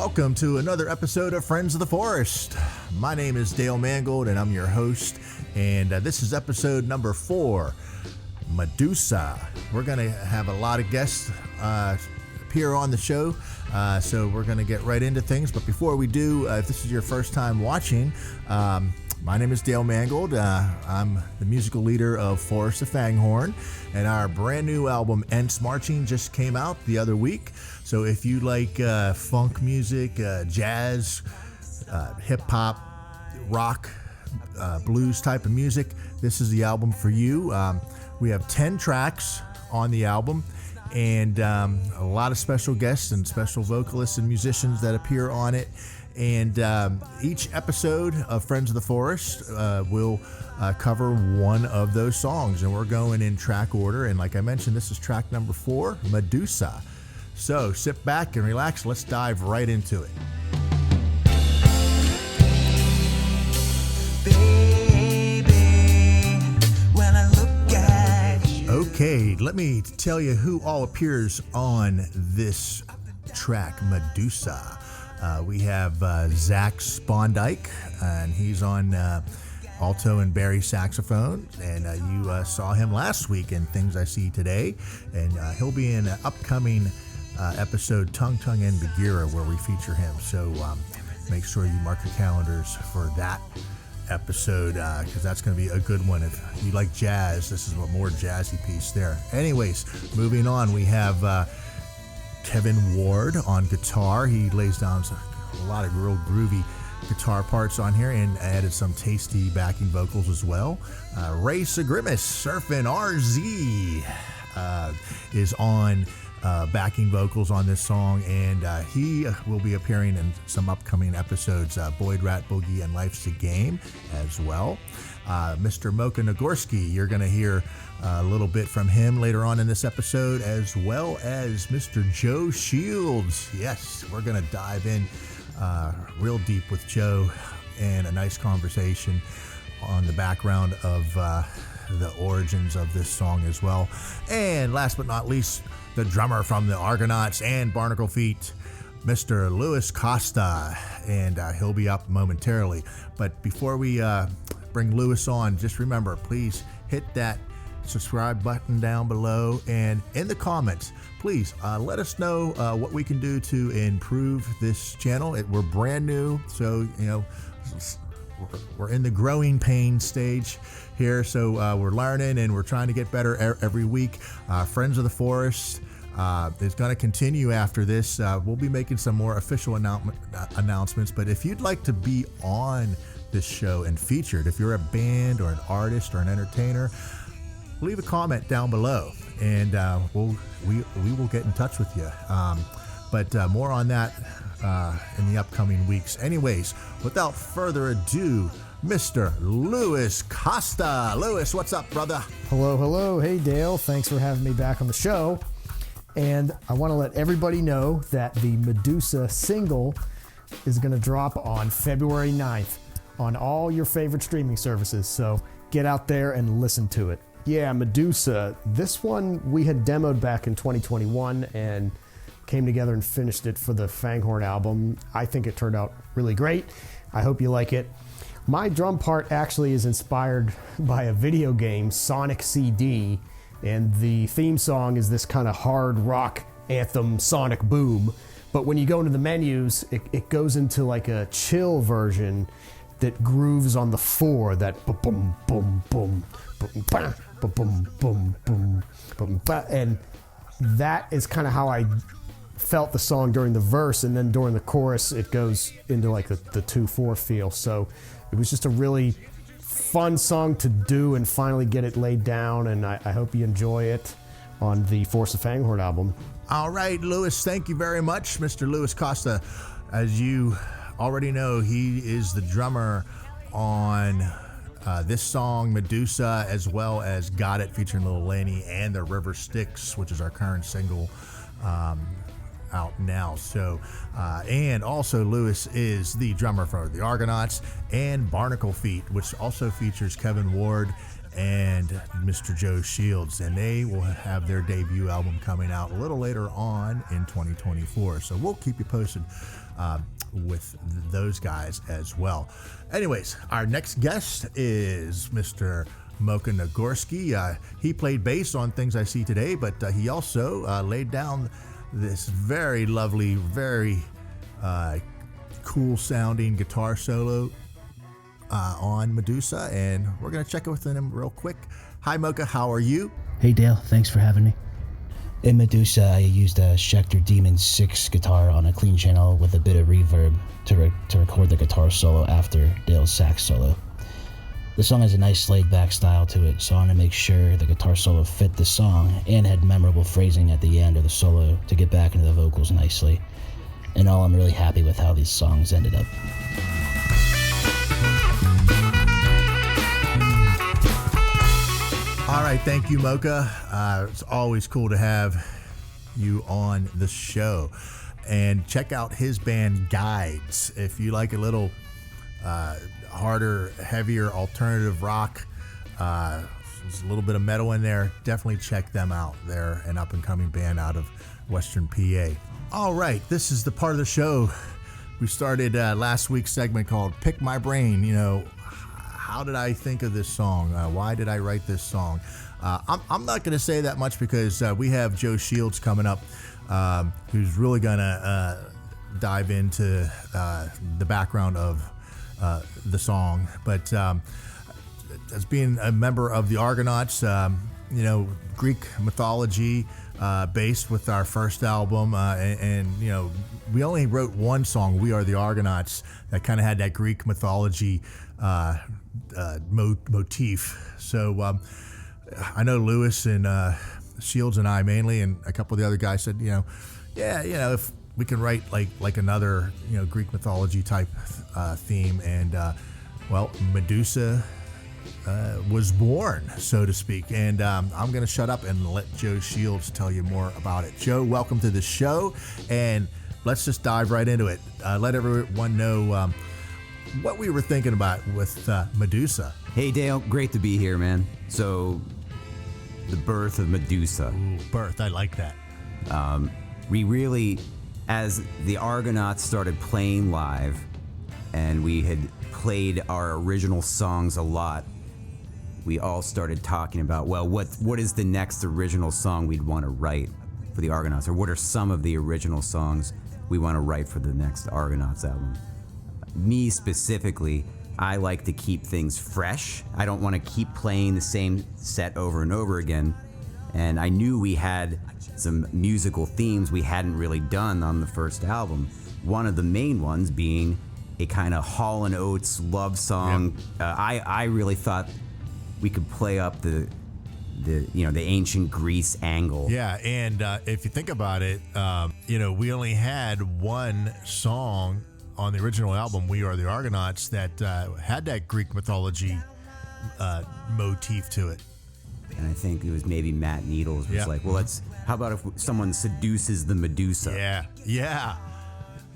welcome to another episode of Friends of the Forest. My name is Dale Mangold and I'm your host, and this is episode number 4, Medusa. We're going to have a lot of guests appear on the show, so we're going to get right into things. But before we do, if this is your first time watching, my name is Dale Mangold. I'm the musical leader of Forrest Of FangHorn, and our brand new album Ents Marching just came out the other week. So if you like funk music, jazz, hip-hop, rock, blues type of music, this is the album for you. We have 10 tracks on the album, and a lot of special guests and special vocalists and musicians that appear on it. And each episode of Friends of the Forest will cover one of those songs, and we're going in track order. And like I mentioned, this is track number 4, Medusa. So sit back and relax. Let's dive right into it. Baby, when I look at you. Okay, let me tell you who all appears on this track, Medusa. We have Zach Spondike, and he's on alto and bari saxophone, and you saw him last week in Things I See Today, and he'll be in an upcoming episode, Tung Tung and Bagheera, where we feature him. So make sure you mark your calendars for that episode, because that's going to be a good one. If you like jazz, this is a more jazzy piece there. Anyways, moving on, we have Kevin Ward on guitar. He lays down a lot of real groovy guitar parts on here and added some tasty backing vocals as well. Ray Cygrymus, Surfin' RZ, is on backing vocals on this song, and he will be appearing in some upcoming episodes, Boyd Rat Boogie and Life's a Game as well. Mr. Mocha Nagorsky, you're going to hear a little bit from him later on in this episode, as well as Mr. Joe Shields. Yes, we're going to dive in real deep with Joe and a nice conversation on the background of the origins of this song as well. And last but not least, the drummer from the Argonauts and Barnacle Feet, Mr. Louis Costa, and he'll be up momentarily. But before we bring Louis on, just remember, please hit that subscribe button down below, and in the comments, please let us know what we can do to improve this channel. We're brand new, so we're in the growing pain stage here, so we're learning and we're trying to get better every week. Friends of the Forest is going to continue after this. We'll be making some more official announcements, but if you'd like to be on this show and featured, if you're a band or an artist or an entertainer, leave a comment down below, and we will get in touch with you. But more on that in the upcoming weeks. Anyways, without further ado, Mr. Louis Costa. Louis, what's up, brother? Hello. Hey, Dale. Thanks for having me back on the show. And I want to let everybody know that the Medusa single is going to drop on February 9th on all your favorite streaming services. So get out there and listen to it. Yeah, Medusa. This one we had demoed back in 2021 and came together and finished it for the FangHorn album. I think it turned out really great. I hope you like it. My drum part actually is inspired by a video game, Sonic CD, and the theme song is this kind of hard rock anthem, Sonic Boom. But when you go into the menus, it goes into like a chill version that grooves on the 4, that boom, boom, boom, boom, boom, boom, boom, boom, boom, and that is kind of how I felt the song during the verse, and then during the chorus it goes into like the 2/4 feel. So it was just a really fun song to do and finally get it laid down, and I hope you enjoy it on the Forrest Of FangHorn album. All right, Louis, thank you very much. Mr. Louis Costa, as you already know, he is the drummer on this song, Medusa, as well as Got It featuring Lil Laney, and The River Styx, which is our current single. out now. So, and also Lewis is the drummer for the Argonauts and Barnacle Feet, which also features Kevin Ward and Mr. Joe Shields, and they will have their debut album coming out a little later on in 2024. So we'll keep you posted with those guys as well. Anyways, our next guest is Mr. Mocha Nagorsky. He played bass on Things I See Today, but he also laid down this very lovely, very cool sounding guitar solo on Medusa, and we're going to check it with him real quick. Hi Mocha, how are you? Hey Dale, thanks for having me. In Medusa, I used a Schecter Demon 6 guitar on a clean channel with a bit of reverb to record the guitar solo after Dale's sax solo. The song has a nice laid-back style to it, so I want to make sure the guitar solo fit the song and had memorable phrasing at the end of the solo to get back into the vocals nicely. In all, I'm really happy with how these songs ended up. All right, thank you, Mocha. It's always cool to have you on the show. And check out his band Guides if you like a little harder, heavier alternative rock. There's a little bit of metal in there. Definitely check them out. They're an up-and-coming band out of Western PA. All right, this is the part of the show. We started last week's segment called Pick My Brain. You know, how did I think of this song? Why did I write this song? I'm not going to say that much because we have Joe Shields coming up, who's really going to dive into the background of the song. But as being a member of the Argonauts, you know, Greek mythology based with our first album, and you know, we only wrote one song, We Are the Argonauts, that kind of had that Greek mythology motif. So I know Lewis and Shields and I mainly, and a couple of the other guys said, you know, yeah, you know, if we can write like another, you know, Greek mythology type theme, and well, Medusa was born, so to speak. And I'm going to shut up and let Joe Shields tell you more about it. Joe, welcome to the show, and let's just dive right into it. Let everyone know what we were thinking about with Medusa. Hey Dale, great to be here, man. So, the birth of Medusa. Ooh, birth, I like that. We really, as the Argonauts started playing live, and we had played our original songs a lot, we all started talking about, well, what is the next original song we'd want to write for the Argonauts, or what are some of the original songs we want to write for the next Argonauts album? Me specifically, I like to keep things fresh. I don't want to keep playing the same set over and over again. And I knew we had some musical themes we hadn't really done on the first album. One of the main ones being a kind of Hall & Oates love song. Yep. I really thought we could play up the ancient Greece angle. Yeah, and if you think about it, you know, we only had one song on the original album, We Are the Argonauts, that had that Greek mythology motif to it. And I think it was maybe Matt Needles was like, well, how about if someone seduces the Medusa? Yeah.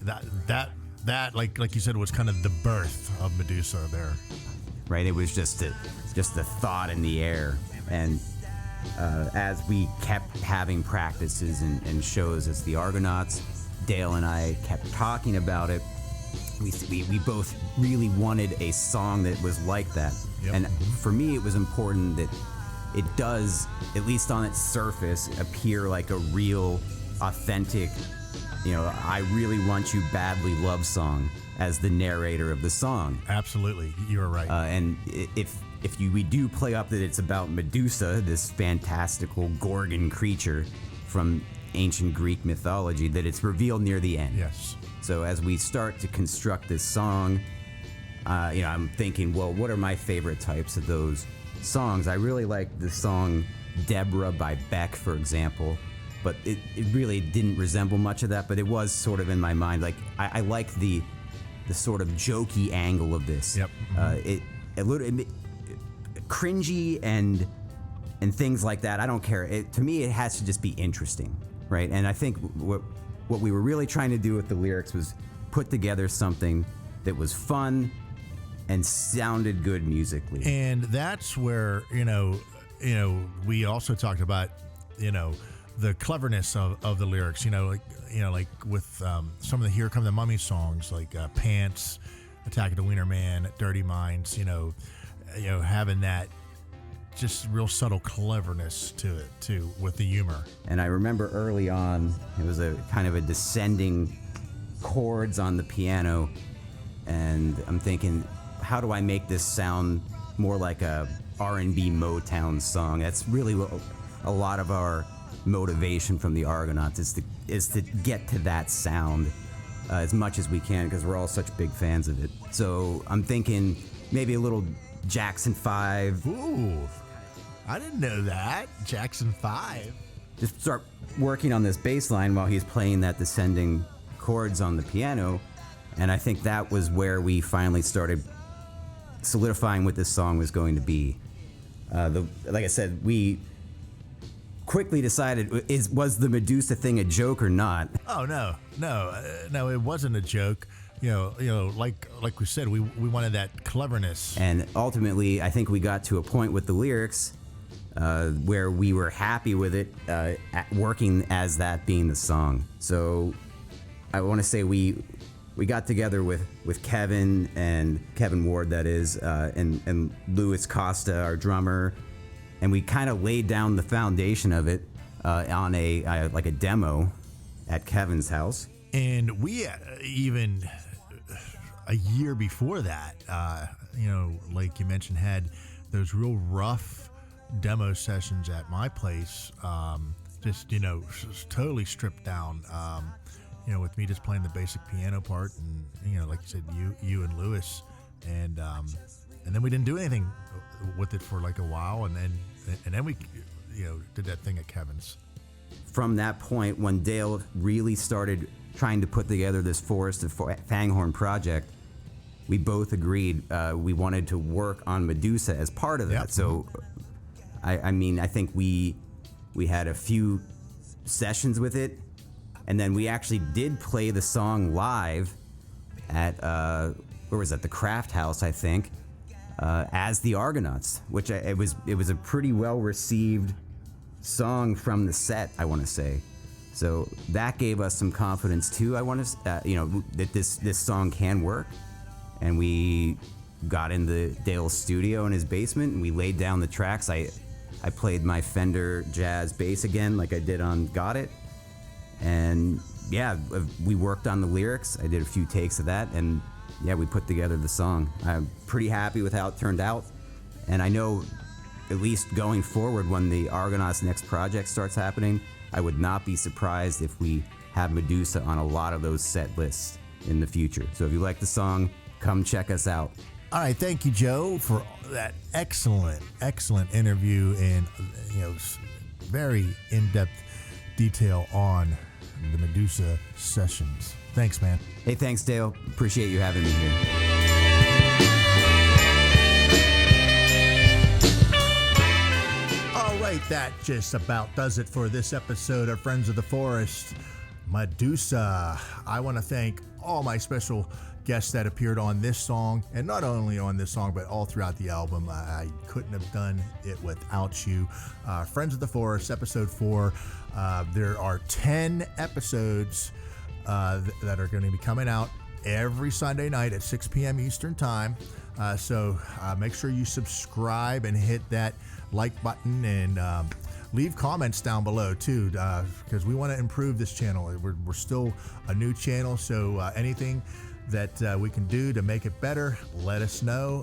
That like you said, was kind of the birth of Medusa there. Right, it was just a thought in the air. And as we kept having practices and shows as the Argonauts, Dale and I kept talking about it. We both really wanted a song that was like that. Yep. And for me, it was important that it does, at least on its surface, appear like a real, authentic, you know, I really want you badly love song as the narrator of the song. Absolutely, you're right. And if we do play up that it's about Medusa, this fantastical Gorgon creature from ancient Greek mythology, that it's revealed near the end. Yes. So as we start to construct this song, you know, I'm thinking, well, what are my favorite types of those songs? I really like the song Deborah by Beck, for example, but it really didn't resemble much of that, but it was sort of in my mind. Like, I like the sort of jokey angle of this. Yep. Mm-hmm. Cringy and things like that, I don't care. To me, it has to just be interesting, right? And I think what we were really trying to do with the lyrics was put together something that was fun and sounded good musically. And that's where, we also talked about, the cleverness of the lyrics, like with some of the Here Come the Mummy songs, like Pants, Attack of the Wiener Man, Dirty Minds, having that just real subtle cleverness to it too, with the humor. And I remember early on, it was a kind of a descending chords on the piano, and I'm thinking, how do I make this sound more like a R&B Motown song? That's really what a lot of our motivation from the Argonauts is to get to that sound as much as we can, because we're all such big fans of it. So I'm thinking maybe a little Jackson 5. Ooh, I didn't know that. Jackson 5. Just start working on this bass line while he's playing that descending chords on the piano. And I think that was where we finally started solidifying what this song was going to be. Like I said, we quickly decided, was the Medusa thing a joke or not? Oh no, it wasn't a joke. Like we said, we wanted that cleverness. And ultimately, I think we got to a point with the lyrics where we were happy with it working as that being the song. So I want to say we got together with Kevin Ward, that is, and Louis Costa, our drummer, and we kind of laid down the foundation of it on a demo at Kevin's house. And we even a year before that, like you mentioned, had those real rough demo sessions at my place, just totally stripped down. With me just playing the basic piano part, and like you said, you and Louis, and then we didn't do anything with it for like a while, and then we did that thing at Kevin's. From that point, when Dale really started trying to put together this Forrest of FangHorn project, we both agreed we wanted to work on Medusa as part of that. Yep. So, I think we had a few sessions with it, and then we actually did play the song live at where was that? The Craft House, I think, as the Argonauts, which it was a pretty well received song from the set, I want to say. So that gave us some confidence too. I want to, that this song can work, and we got into Dale's studio in his basement and we laid down the tracks. I played my Fender jazz bass again, like I did on Got It, and yeah, we worked on the lyrics. I did a few takes of that, and yeah, we put together the song. I'm pretty happy with how it turned out, and I know, at least going forward, when the Argonauts' next project starts happening, I would not be surprised if we have Medusa on a lot of those set lists in the future. So if you like the song, come check us out. All right, thank you, Joe, for that excellent interview and very in-depth detail on the Medusa sessions. Thanks, man. Hey, thanks, Dale. Appreciate you having me here. All right, that just about does it for this episode of Friends of the Forest, Medusa. I want to thank all my special guests that appeared on this song, and not only on this song, but all throughout the album. I couldn't have done it without you. Friends of the Forest, episode 4. There are 10 episodes that are going to be coming out every Sunday night at 6 p.m. Eastern Time. So make sure you subscribe and hit that like button, and leave comments down below too, because we want to improve this channel. We're still a new channel, so anything that we can do to make it better, let us know.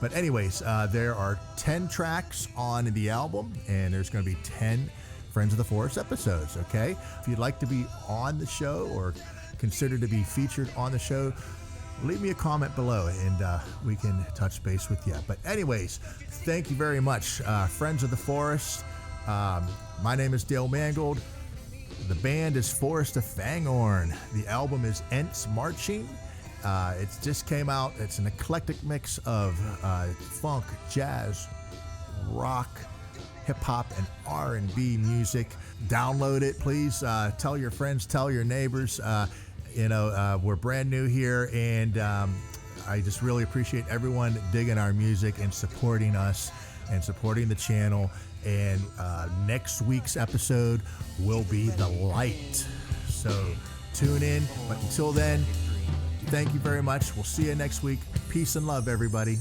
But anyways, there are 10 tracks on the album, and there's going to be 10 Friends of the Forest episodes, okay? If you'd like to be on the show or consider to be featured on the show, leave me a comment below, and we can touch base with you. But anyways, thank you very much, Friends of the Forest. My name is Dale Mangold. The band is Forrest of FangHorn. The album is Ents Marching. It just came out. It's an eclectic mix of funk, jazz, rock, hip hop and R&B music. Download it, please. Tell your friends, tell your neighbors. We're brand new here, and I just really appreciate everyone digging our music and supporting us and supporting the channel. And next week's episode will be The Light. So tune in. But until then, thank you very much. We'll see you next week. Peace and love, everybody.